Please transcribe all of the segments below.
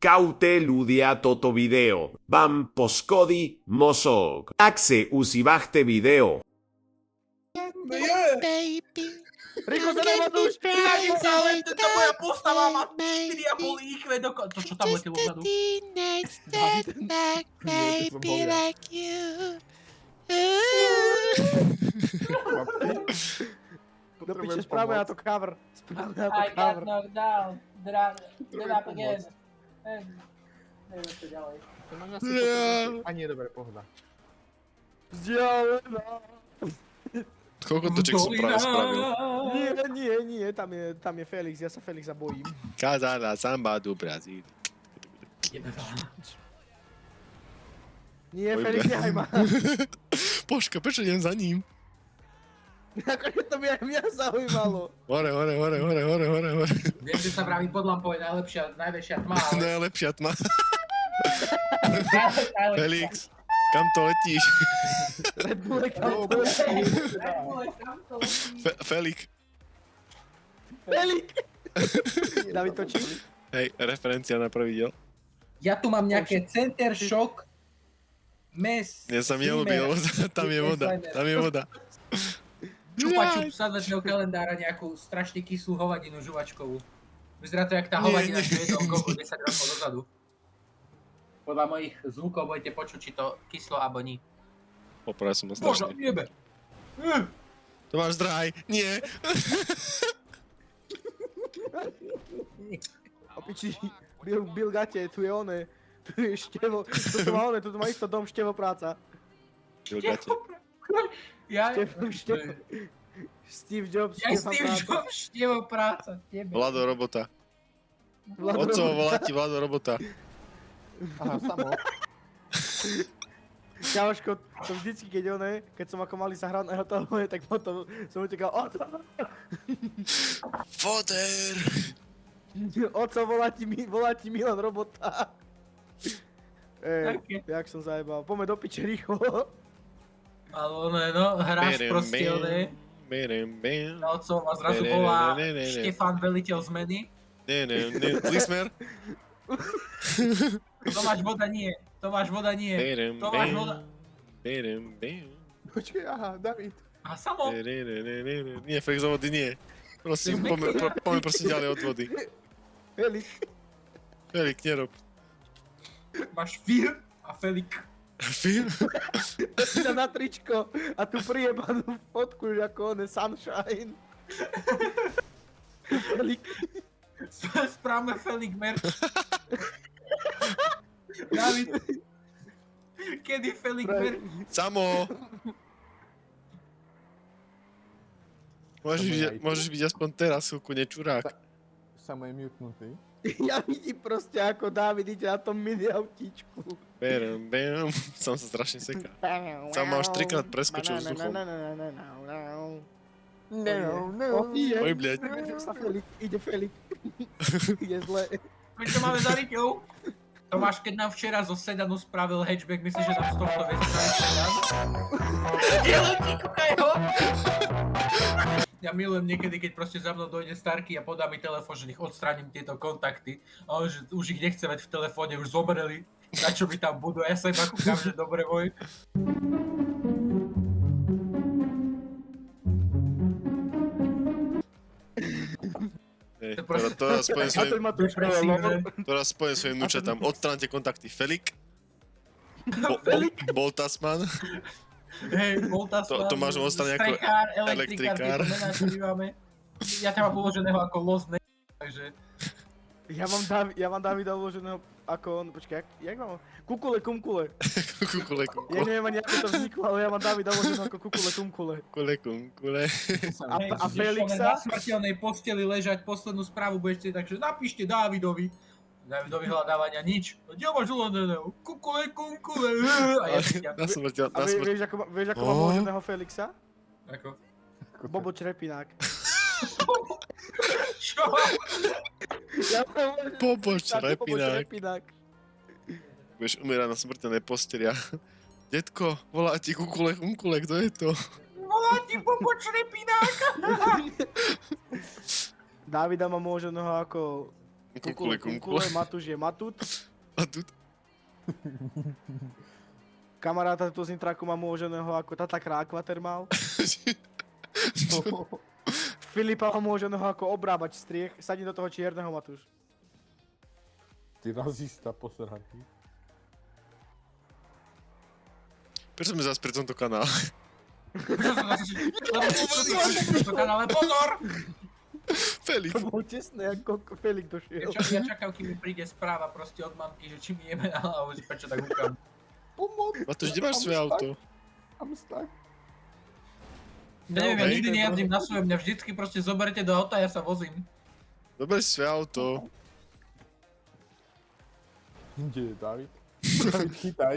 Kaute ľudia toto video. Vám poškodí mozog. Ak se užíváte video. Baby. Rýchlo sa na už! Ale to moja postava má 4,5 IQ dokonca. To čo tam letelo vzadu? Baby like you. Do piče, správame na to cover. Správame na to I got cover. knocked down. Get up again. Neviem čo ďalej. To máš asi potrebu. A nie, dobre, pohoda. Vzdialená. Koľko toček som práve spravil? Nie, tam je Felix, ja sa Felixa bojím. Kazana, samba do Brazíl. Nie, Felix, nehaj ma. Počka, prečo idem za ním? Akože to by aj mňa zaujímalo. Hore. Viem, že sa vraví pod lampou je najväčšia tma, ale... Najlepšia tma. Najlepšia. Felix, kam to letíš? Red Bull, kam to letí? Felix. Felix! David točí. Hej, referencia na prvý diel. Ja tu mám nejaké Center Shock Mes... Mne sa mi ľúbil, tam je voda. Čupačup z adventného kalendára nejakú strašne kyslú hovadinu žuvačkovú. Vyzerá to jak tá hovadina, čo jedol Gogo 10 rokov dozadu. Podľa mojich zvukov budete počuť, či to kyslo alebo nie. Poprvé som Božo, strašný. jebe! To máš zdraj, nie. Opiči, Bill Gate, tu je oné. Tu je števo, tu má oné, tu má isto dom števo práca. Čilgate. Ja... Števo. Steve Jobs, Ja števo Steve práca. Jobs, števo práca, tebe. Vlado robota. Vlado Otco, robota. volá ti Vlado robota. Aha, samo. Kámoško, to vždycky, keď som ako malý sa hral na jeho toho, tak potom som utekal, oco! Foder! Oco, volá ti Milan Robota. Také. Jak som zajebal, poďme do piče rýchlo. Ale ono je, no, hráš proste, oné. Otcov a zrazu volá Štefán veliteľ zmeny. Lismer? Tomáš voda nie. Tomáš voda. Počkej, aha, David. A samo. Nie, Felix do vody nie. Prosím, poďme prosím ďalej od vody. Felix. Felix, nerob. Máš Fir a Felik. Film? Dá na tričko a tu prijebanú fotku, ako on je Sunshine. Felix. Správame Felik merch. David. Kedy Felik merch? Samo! Môžeš byť aspoň teraz, chvíľku nečurák. Samo je mutnutý. Ja vidím proste, ako Dávid ide na tom mini autíčku. Bam, som sa strašne seká. Samo máš 3-krát preskočil vzduchom. Oj, bľaď. Ide Felix. Je zle. My to máme za Riťou. Tomáš, keď nám včera zo sedanu spravil hatchback, myslíš, že nám z tohto vie spraviť sedan? Neletí, kúkaj ho! Ja milujem niekedy, keď proste za mnou dojde Starky a podá mi telefón, že nech odstránim tieto kontakty. A on, že už ich nechce mať v telefóne, už zomreli. Na čo mi tam budú? Ja sa iba kúkam, že dobre môj. Teraz spojím svojim vnúčatám. Odstráňte kontakty Felik. Boltasman. Hej, Boltasman. Tomáš ho odstráň ako elektrikár. Ja ťa mám uloženého ako los takže... Ja mám Davida uloženého ako on, počkaj, jak mám? Kukule kumkule. Kukule. Ja neviem ani ako to vzniklo, ale ja mám Davida uloženého ako kukule kumkule. Kukule. A Felixa? Na smrteľnej posteli ležať poslednú správu budete, takže napíšte Davidovi. Davidovi hľadávania nič. Kde máš uloženého? Kukule kumkule. Na smrteľ. A vieš ako mám uloženého Felixa? Ako? Bobo Črepinák. Čo? Bobo Črepinák. Budeš umierať na smrteľnej posteli a... Detko, volá ti Kukule kumkule, kto je to? Volá ti Bobo Črepinák. Davida mám uloženého ako Kunkule. Matúš je Matut. A tu? Kamaráta tu z Intraku mám uloženého ako Tatakra Aquatermal. Filipa ho uloženého ako obrábač striech. Sadni do toho čierneho, Matúš. Ty nazista posratý. Prečo sme zase pri tomto kanále? Ale pozor! Felix. To bol tesné, ako Felix došiel. Ja čakám, kým mi príde správa proste od mamky, že či mi jeme na hlavu, že prečo tak húkam. Pomoc! Matúš, kde máš svoje auto? I'm stuck. Ja neviem, ja Hej. nikdy nejazdím na svoje, mňa vždycky proste zoberte do auta a ja sa vozím. Dobre si svoje auto. Kde je David? David, chytaj.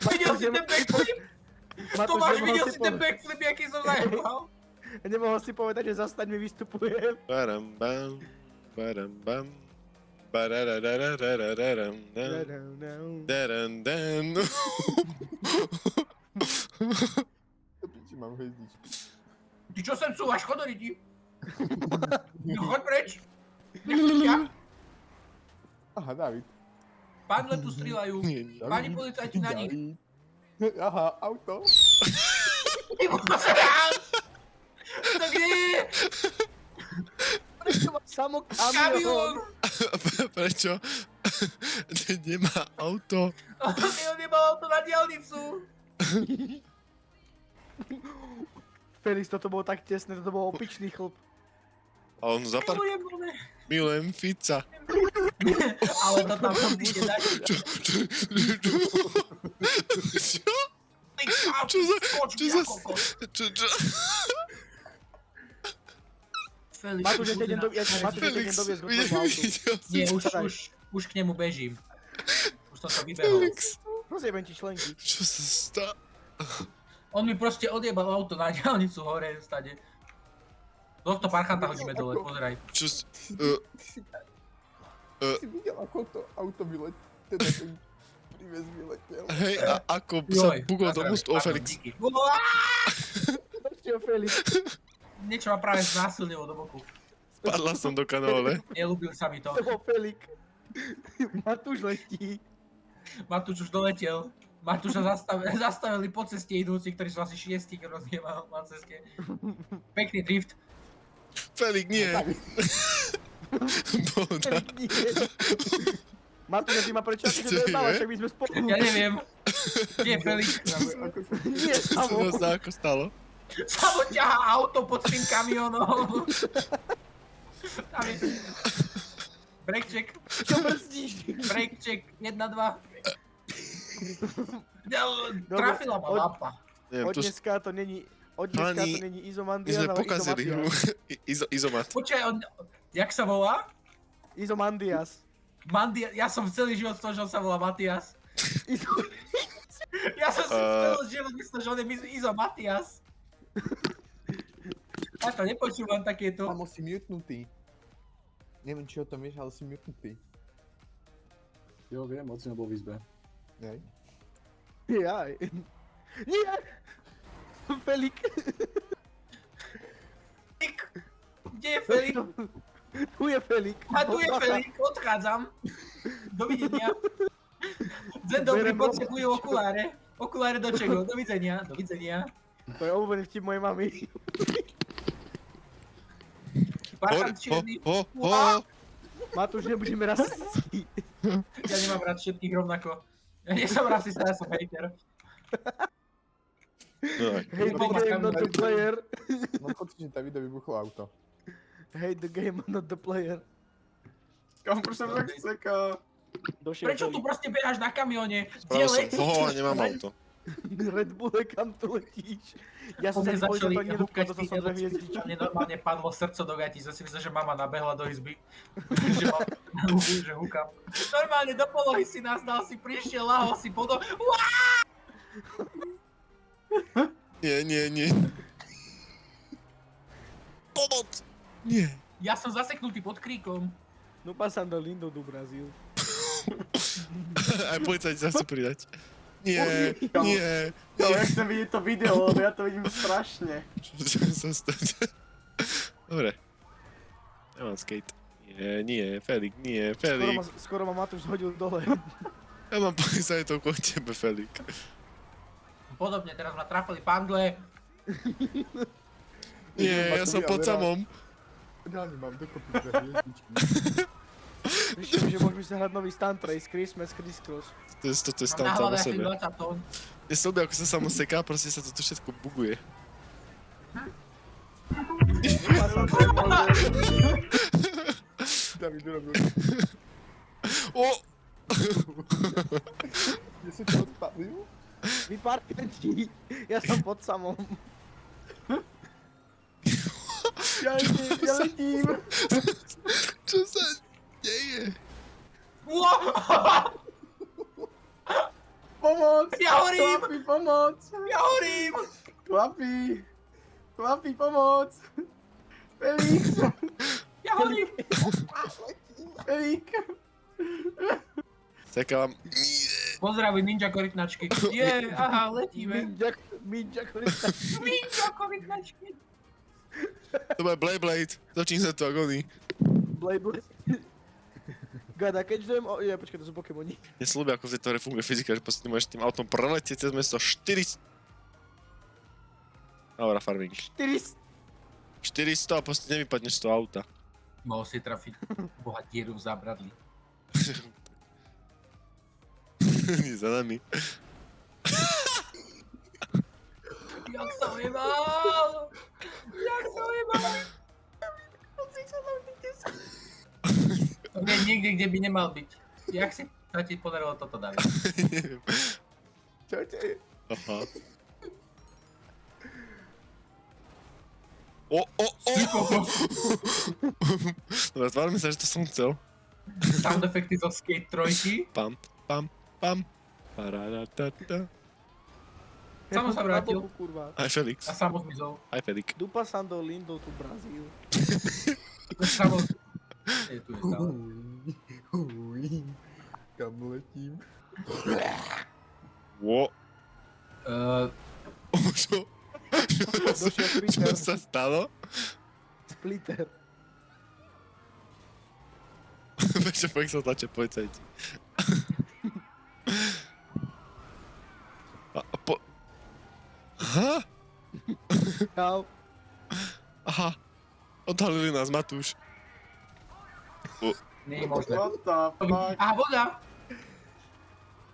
Videl si ten backflip? Tomáš, videl si ten povedať. backflip, aký som zajebal? Nemohol si povedať, že zastaň mi vystupujem. Baram bam. Baram bam. Bararararararam. Daran dan. To piči, mám hviezdičky. Ty čo sem cúvaš, chod do riti? No choď preč. Nechcem ťa. Aha, David. Pánle tu strieľajú. Nie, nie. Páni policajti na nich. David. Aha, auto. Ty vole! To kde je? Prečo má samo Kamión! kamión? Prečo? Nemá auto. On nemal auto na diaľnicu. Felix, toto bolo tak tesné, toto bol opičný chlp. A on milujem Fica. Ale to tam bude dať. Čo? Ty káv, Čo za... skoč Čo mi za... ako kokos. Čo? Felix, Matúš, ja ťa idem doviesť Felix, do tvojho autu. Nie, videl už k nemu bežím. Už som sa vybehol. Felix, Rozjebem ti členky. čo sa stalo? On mi proste odjebal auto na diaľnicu hore stade. Tohto parchanta hodíme dole, pozeraj. Čo s... Si videl, ako to auto vyletel? Teda ten príves vyletel. Hej, a ako sa Joj, bugol do nazdravie, mostu, pardon, Felix. díky. Čo, Felix? Niečo ma práve znásilnilo do boku. Spadla som do kanále. Nelúbil sa mi to. To bol Felix. Matúš letí. Matúš už doletel. Matúša zastavili po ceste idúci, ktorí sú asi 6 rozjebal na ceste. Pekný drift. Felix, nie. Boda. Felix, nie. Matúš, ty ma prečo Čo ty nedávaš, je? však my sme spolu. Ja neviem. Kde je Felix? Nie, Čo samo. sa ako stalo? Samo ťahá auto pod tým kamionom. Tam je... Brake check. Čo brzdíš? Brake check. 1, 2. Trafila ma mapa. Neviem, Od to... dneska to není... Od dneska Pani, to není My Izomandias, sme ale pokazili hru. Izomatias. Izomat. Počkaj, jak sa volá? Izomandias. Ja som celý život z toho, že on sa volá Matias. Ja som si celý život myslel, že on je Izo Matias. Ja to nepočúvam takéto. Samo si mutnutý. Neviem, či o tom vieš, ale si mutnutý. Jo, viem, ocino bol v izbe. Nej. Jaj. Nie! Felix. Kde je Felix? Tu je Felix. A tu je Felix, odchádzam. Dovidenia. Zen dobrý, Berem potrebujú okuláre. Okuláre do čego? Dovidenia. Dovidenia. To je obľúbený vtip mojej mamy. Parchant čierny. Matúš, nebudeme rasisti. Ja nemám rád všetkých rovnako. Ja nie som rasista, ja som hater. Hate the game, not the player. Mám pocit, že Davidovi vybuchlo auto. Hate the game, not the player. Kam, proč jsem tak seká? Došiel Prečo tu Felix. proste beháš na kamióne? Kde Spravil som letíš? toho a nemám auto. Red Bulle, kam tu letíš? Ja som Mne sa začali nepovedal, nedotkol, húkať to som dve hviezdičky. mne normálne padlo srdco do gatí, som si myslel, že mama nabehla do izby. že húkam. Normálne do polohy si nás dal, si prišiel, lahol si podo... Nie. Pomoc! Nie. Ja som zaseknutý pod kríkom. No pasando lindo do Brasil. Aj policajti sa chcú pridať. Nie. Jo, ja chcem vidieť to video, lebo ja to vidím strašne. Čo sa stane? Dobre. Ja mám skate. Nie, Felik, nie, Skoro Felik. skoro ma Matúš zhodil dole. Ja mám povedať to k tebe, Felik. Podobne, teraz ma trafili pandle. Nie, ja som pod samom. Ja nemám dokopy dve hviezdičky. Myslím, že môžeme sa hrať nový stunt race, Christmas, Criss-Cross. Toto je Mám stan na samo hlave asi sebe. 20 tón. Mne sa ľúbi, ako sa samo seká, proste sa toto všetko buguje. David urobil. O! Kde sa ti odpalil? Vy parkenti, ja som pod samom. Ja letím. Čo sa deje? Pomoc! Ja horím! Chlapi, pomoc! Ja horím! Chlapi, pomoc! Felix! Ja horím! Felix! Sekám. Pozdravuj ninja korytnačky. Aha, letíme. Minja korista. Ninja korytnačky. To bude Blade. Začín sa to ako oni. Blade. Gada, keď žujem o... počkaj, to sú Pokémoni. Mne sa ľúbi, ako v tejto hre funguje fyzika, že proste môžeš tým autom preletieť cez mesto 400... Dobra, farming. 400. 400 a proste nevypadneš z toho auta. Mohol si trafiť boha dieru v zábradlí. Nie za nami. Jak sa ujebal! Jak sa ujebal! Ok, niekde, kde by nemal byť. Jak si sa ti podarilo toto, David? Neviem. Čaute. Aha. O! Dobre, tvárme sa, že to som chcel. Sound efekty zo Skate 3. Pam. Pararatata. Samo sa vrátil. Kurva. Aj Felix. A samo zmizol. Aj Felix. Dupa Sando Lindo tu Brazíl. Samo... Je tu je stále. Uj. Kam letím? Wo. Čo? Došiel Čo Splitter. sa stalo? Splitter. Prečo Felix sa tlačia policajti? Aha? Čau. Aha. Odhalili nás, Matúš. Nie je možné. What the fuck? Aha, voda!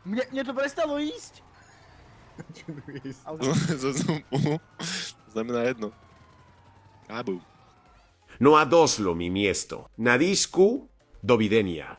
Mne to prestalo ísť. Zo zoomu. Znamená jedno. Kábu. No a doslo mi miesto. Na disku, do videnia.